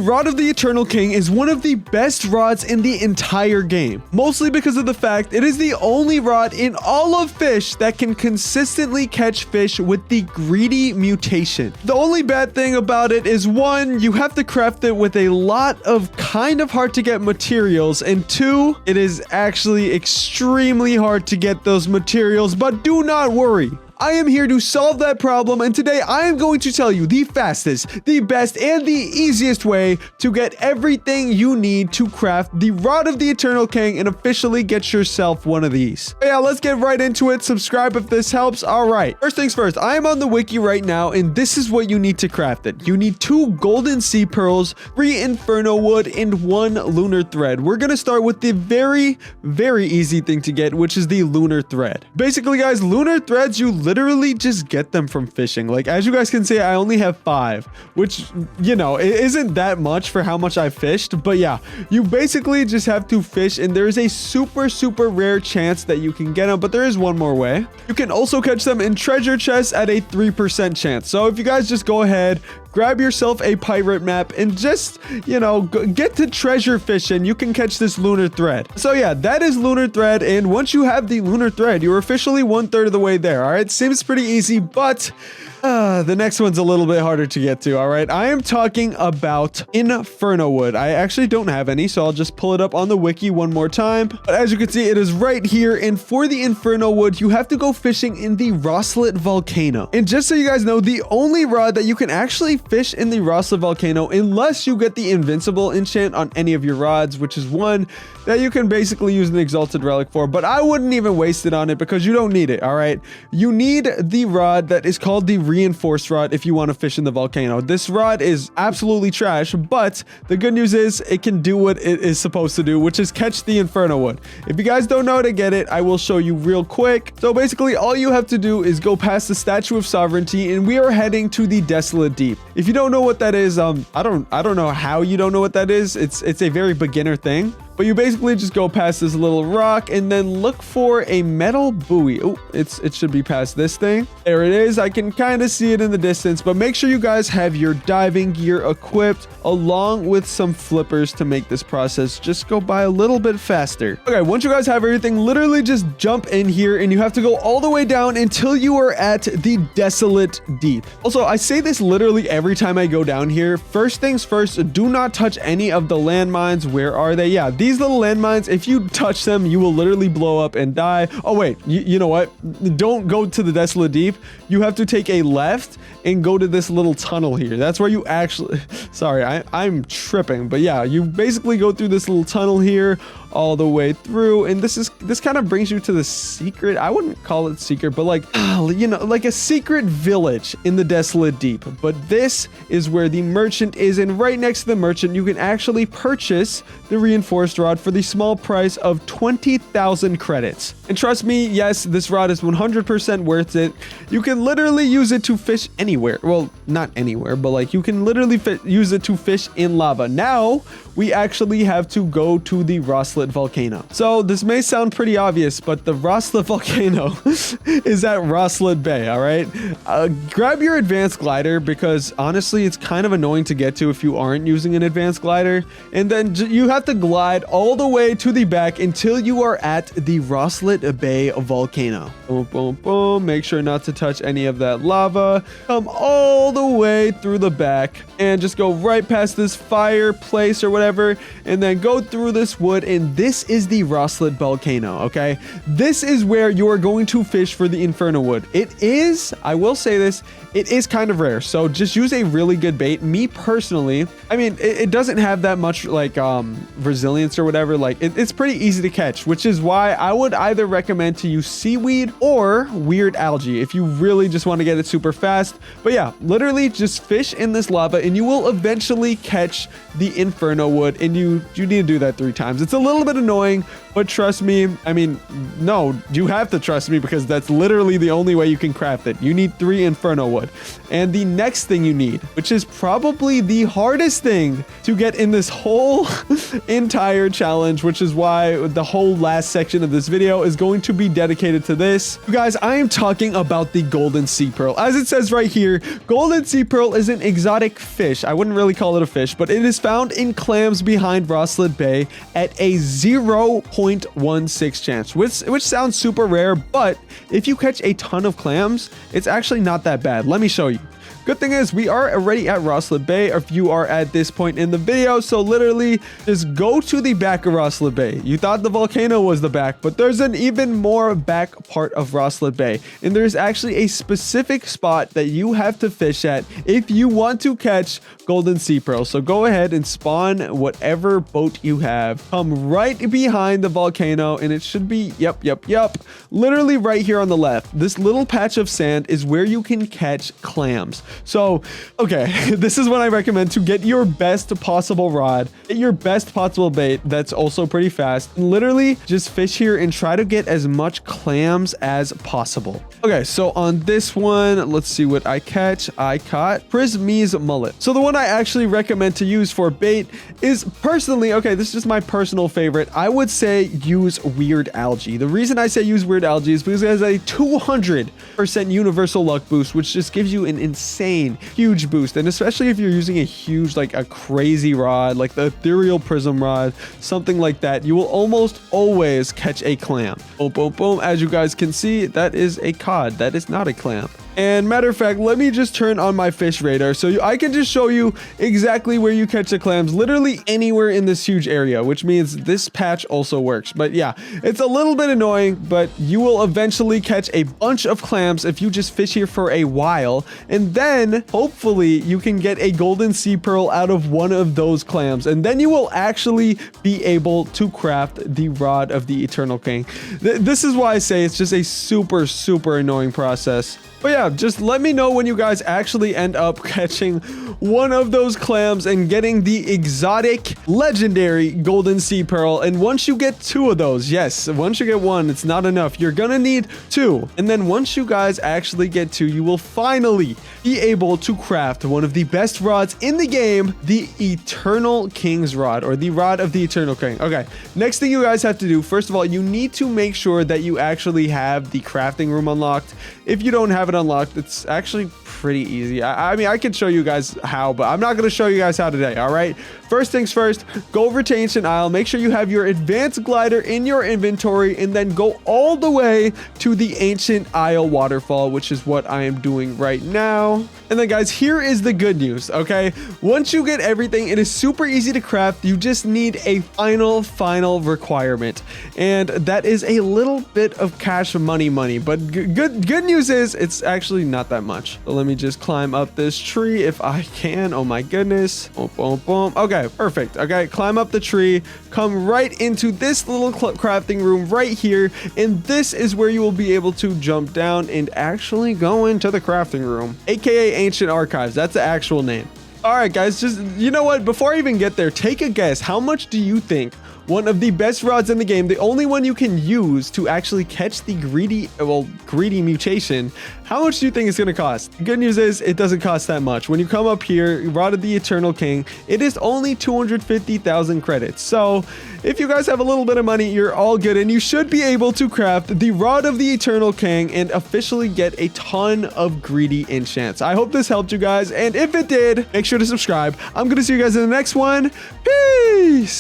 Rod of the Eternal King is one of the best rods in the entire game, mostly because of the fact it is the only rod in all of Fisch that can consistently catch fish with the greedy mutation. The only bad thing about it is, one, you have to craft it with a lot of kind of hard to get materials, and two, it is actually extremely hard to get those materials, but do not worry. I am here to solve that problem, and today I am going to tell you the fastest, the best, and the easiest way to get everything you need to craft the Rod of the Eternal King and officially get yourself one of these. But yeah, let's get right into it. Subscribe if this helps. All right, first things first, I am on the wiki right now, and this is what you need to craft it. You need 2 golden sea pearls, 3 Inferno wood, and 1 lunar thread. We're gonna start with the very easy thing to get, which is the lunar thread. Basically, guys, lunar threads, you literally just get them from fishing. Like, as you guys can see, I only have 5, which, you know, it isn't that much for how much I fished. But yeah, you basically just have to fish, and there's a super rare chance that you can get them, but there is one more way. You can also catch them in treasure chests at a 3% chance. So if you guys just go ahead, grab yourself a pirate map, and just, you know, get to treasure fishing, you can catch this lunar thread. So yeah, that is lunar thread, and once you have the lunar thread, you're officially 1/3 of the way there. All right, seems pretty easy, but the next one's a little bit harder to get to. All right, I am talking about Inferno wood. I actually don't have any, so I'll just pull it up on the wiki one more time. But as you can see, it is right here, and for the Inferno wood, you have to go fishing in the Roslet volcano. And just so you guys know, the only rod that you can actually fish in the Roslet volcano, unless you get the invincible enchant on any of your rods, which is one that you can basically use an exalted relic for, but I wouldn't even waste it on it because you don't need it. All right, you need the rod that is called the reinforced rod if you want to fish in the volcano. This rod is absolutely trash, but the good news is it can do what it is supposed to do, which is catch the Inferno wood. If you guys don't know how to get it, I will show you real quick. So basically, all you have to do is go past the Statue of Sovereignty, and we are heading to the Desolate Deep. If you don't know what that is, I don't know how you don't know what that is. It's a very beginner thing. But you basically just go past this little rock and then look for a metal buoy. Oh, it should be past this thing. There it is. I can kind of see it in the distance, but make sure you guys have your diving gear equipped along with some flippers to make this process just go by a little bit faster. Okay, once you guys have everything, literally just jump in here, and you have to go all the way down until you are at the Desolate Deep. Also, I say this literally every time I go down here. First things first, do not touch any of the landmines. Where are they? Yeah, these little landmines, if you touch them, you will literally blow up and die. Oh wait, you know what? Don't go to the Desolate Deep. You have to take a left and go to this little tunnel here. That's where you actually, sorry, I'm tripping, but yeah, you basically go through this little tunnel here all the way through, and this kind of brings you to the secret, I wouldn't call it secret, but like, you know, like a secret village in the Desolate Deep. But this is where the merchant is, and right next to the merchant, you can actually purchase the reinforced rod for the small price of 20,000 credits. And trust me, yes, this rod is 100% worth it. You can literally use it to fish anywhere. Well, not anywhere, but like you can literally use it to fish in lava. Now, we actually have to go to the Roslet volcano. So this may sound pretty obvious, but the Roslet volcano is at Roslet Bay, all right? Grab your advanced glider, because honestly, it's kind of annoying to get to if you aren't using an advanced glider. And then you have to glide all the way to the back until you are at the Roslet Bay volcano. Boom, boom, boom. Make sure not to touch any of that lava. Come all the way through the back and just go right past this fireplace or whatever, and then go through this wood, and this is the Roslet volcano. Okay, this is where you are going to fish for the Inferno wood. It is, I will say this, it is kind of rare, so just use a really good bait. Me personally, I mean, it doesn't have that much like resilience or whatever. Like it's pretty easy to catch, which is why I would either recommend to use seaweed or weird algae if you really just want to get it super fast. But yeah, literally just fish in this lava and you will eventually catch the Inferno wood, and you need to do that 3 times. It's a little bit annoying, But trust me, I mean, no, you have to trust me because that's literally the only way you can craft it. You need 3 Inferno wood. And the next thing you need, which is probably the hardest thing to get in this whole entire challenge, which is why the whole last section of this video is going to be dedicated to this. You guys, I am talking about the golden sea pearl. As it says right here, golden sea pearl is an exotic fish. I wouldn't really call it a fish, but it is found in clams behind Rosslyn Bay at a 0.16 chance, which sounds super rare, but if you catch a ton of clams, it's actually not that bad. Let me show you. Good thing is we are already at Rosslyn Bay if you are at this point in the video. So literally just go to the back of Rosslyn Bay. You thought the volcano was the back, but there's an even more back part of Rosslyn Bay. And there's actually a specific spot that you have to fish at if you want to catch golden sea pearl. So go ahead and spawn whatever boat you have. Come right behind the volcano and it should be, yep, literally right here on the left. This little patch of sand is where you can catch clams. So, okay, this is what I recommend to get your best possible rod, get your best possible bait that's also pretty fast. And literally just fish here and try to get as much clams as possible. Okay, so on this one, let's see what I catch. I caught Prisme's mullet. So the one I actually recommend to use for bait is personally, okay, this is just my personal favorite. I would say use weird algae. The reason I say use weird algae is because it has a 200% universal luck boost, which just gives you an insane huge boost. And especially if you're using a huge, like a crazy rod, like the ethereal prism rod, something like that, you will almost always catch a clam. Boom, boom, boom. As you guys can see, that is a cod. That is not a clam. And matter of fact, let me just turn on my fish radar so I can just show you exactly where you catch the clams, literally anywhere in this huge area, which means this patch also works. But yeah, it's a little bit annoying, but you will eventually catch a bunch of clams if you just fish here for a while. And then hopefully you can get a golden sea pearl out of one of those clams. And then you will actually be able to craft the rod of the Eternal King. This is why I say it's just a super, super annoying process. But yeah, just let me know when you guys actually end up catching one of those clams and getting the exotic, legendary golden sea pearl. And once you get 2 of those, yes, once you get 1, it's not enough. You're gonna need 2. And then once you guys actually get 2, you will finally be able to craft one of the best rods in the game, the Eternal King's rod, or the rod of the Eternal King. Okay, next thing you guys have to do, first of all, you need to make sure that you actually have the crafting room unlocked. If you don't have it unlocked, it's actually pretty easy. I mean, I can show you guys how, but I'm not going to show you guys how today. All right, first things first, go over to Ancient Isle, make sure you have your advanced glider in your inventory, and then go all the way to the Ancient Isle waterfall, which is what I am doing right now. And then guys, here is the good news. Okay, once you get everything, it is super easy to craft. You just need a final requirement, and that is a little bit of cash money, but good news is it's actually not that much. So let me just climb up this tree if I can. Oh my goodness. Boom, boom, boom. Okay, perfect. Okay, climb up the tree, come right into this little crafting room right here, and this is where you will be able to jump down and actually go into the crafting room, aka Ancient Archives. That's the actual name. All right, guys, just, you know what? Before I even get there, take a guess. How much do you think one of the best rods in the game, the only one you can use to actually catch the greedy mutation, how much do you think it's going to cost? The good news is it doesn't cost that much. When you come up here, Rod of the Eternal King, it is only 250,000 credits. So if you guys have a little bit of money, you're all good, and you should be able to craft the Rod of the Eternal King and officially get a ton of greedy enchants. I hope this helped you guys, and if it did, make sure to subscribe. I'm going to see you guys in the next one. Peace!